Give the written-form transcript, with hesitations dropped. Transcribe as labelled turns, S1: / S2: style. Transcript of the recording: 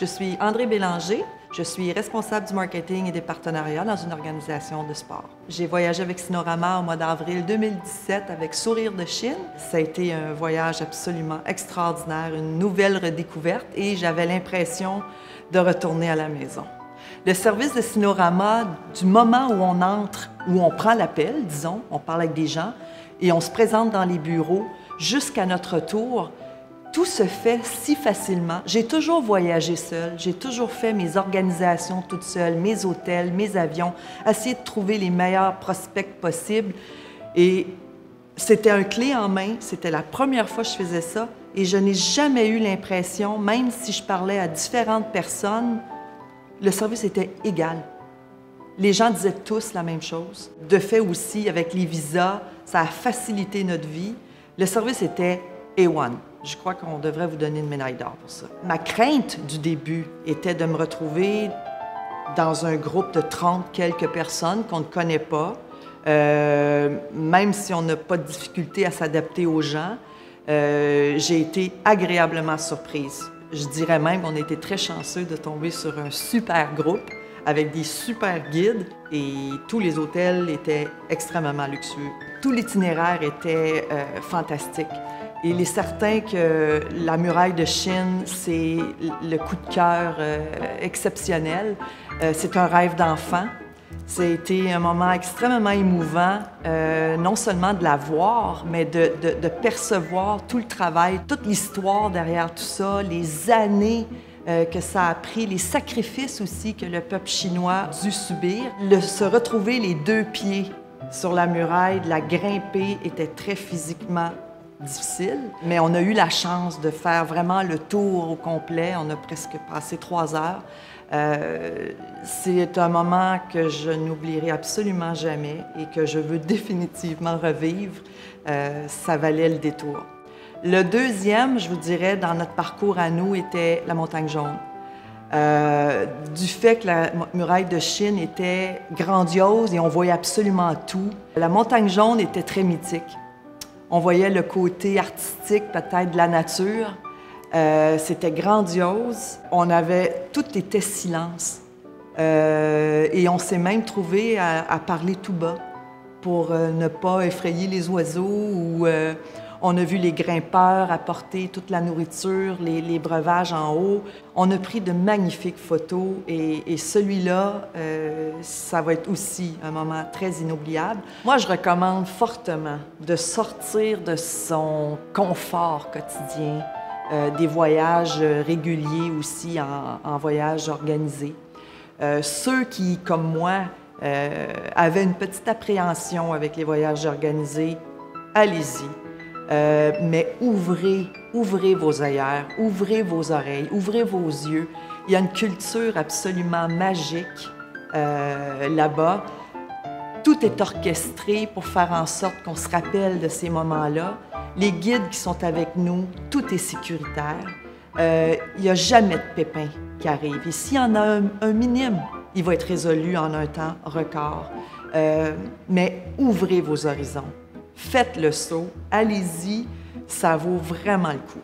S1: Je suis André Bélanger. Je suis responsable du marketing et des partenariats dans une organisation de sport. J'ai voyagé avec Cinorama au mois d'avril 2017 avec Sourire de Chine. Ça a été un voyage absolument extraordinaire, une nouvelle redécouverte et j'avais l'impression de retourner à la maison. Le service de Cinorama, du moment où on entre, où on prend l'appel, disons, on parle avec des gens et on se présente dans les bureaux jusqu'à notre retour, tout se fait si facilement. J'ai toujours voyagé seule, j'ai toujours fait mes organisations toute seule, mes hôtels, mes avions, essayer de trouver les meilleurs prospects possibles. Et c'était un clé en main, c'était la première fois que je faisais ça et je n'ai jamais eu l'impression, même si je parlais à différentes personnes, le service était égal. Les gens disaient tous la même chose. De fait aussi, avec les visas, ça a facilité notre vie. Le service était A1. Je crois qu'on devrait vous donner une médaille d'or pour ça. Ma crainte du début était de me retrouver dans un groupe de 30 quelques personnes qu'on ne connaît pas, même si on n'a pas de difficulté à s'adapter aux gens. J'ai été agréablement surprise. Je dirais même qu'on a été très chanceux de tomber sur un super groupe avec des super guides et tous les hôtels étaient extrêmement luxueux. Tout l'itinéraire était fantastique. Il est certain que la muraille de Chine, c'est le coup de cœur exceptionnel. C'est un rêve d'enfant. Ça a été un moment extrêmement émouvant, non seulement de la voir, mais de percevoir tout le travail, toute l'histoire derrière tout ça, les années que ça a pris, les sacrifices aussi que le peuple chinois a dû subir. Se retrouver les deux pieds sur la muraille, de la grimper, était très physiquement difficile, mais on a eu la chance de faire vraiment le tour au complet. On a presque passé 3 heures. C'est un moment que je n'oublierai absolument jamais et que je veux définitivement revivre. Ça valait le détour. Le deuxième, je vous dirais, dans notre parcours à nous, était la Montagne Jaune. Du fait que la muraille de Chine était grandiose et on voyait absolument tout, la Montagne Jaune était très mythique. On voyait le côté artistique peut-être de la nature. C'était grandiose. Tout était silence. Et on s'est même trouvé à parler tout bas pour ne pas effrayer les oiseaux. On a vu les grimpeurs apporter toute la nourriture, les breuvages en haut. On a pris de magnifiques photos et celui-là, ça va être aussi un moment très inoubliable. Moi, je recommande fortement de sortir de son confort quotidien, des voyages réguliers aussi en voyage organisé. Ceux qui, comme moi, avaient une petite appréhension avec les voyages organisés, allez-y. Mais ouvrez vos œillères, ouvrez vos oreilles, ouvrez vos yeux. Il y a une culture absolument magique là-bas. Tout est orchestré pour faire en sorte qu'on se rappelle de ces moments-là. Les guides qui sont avec nous, tout est sécuritaire. Il n'y a jamais de pépin qui arrive. Et s'il y en a un minime, il va être résolu en un temps record. Mais ouvrez vos horizons. Faites le saut, allez-y, ça vaut vraiment le coup.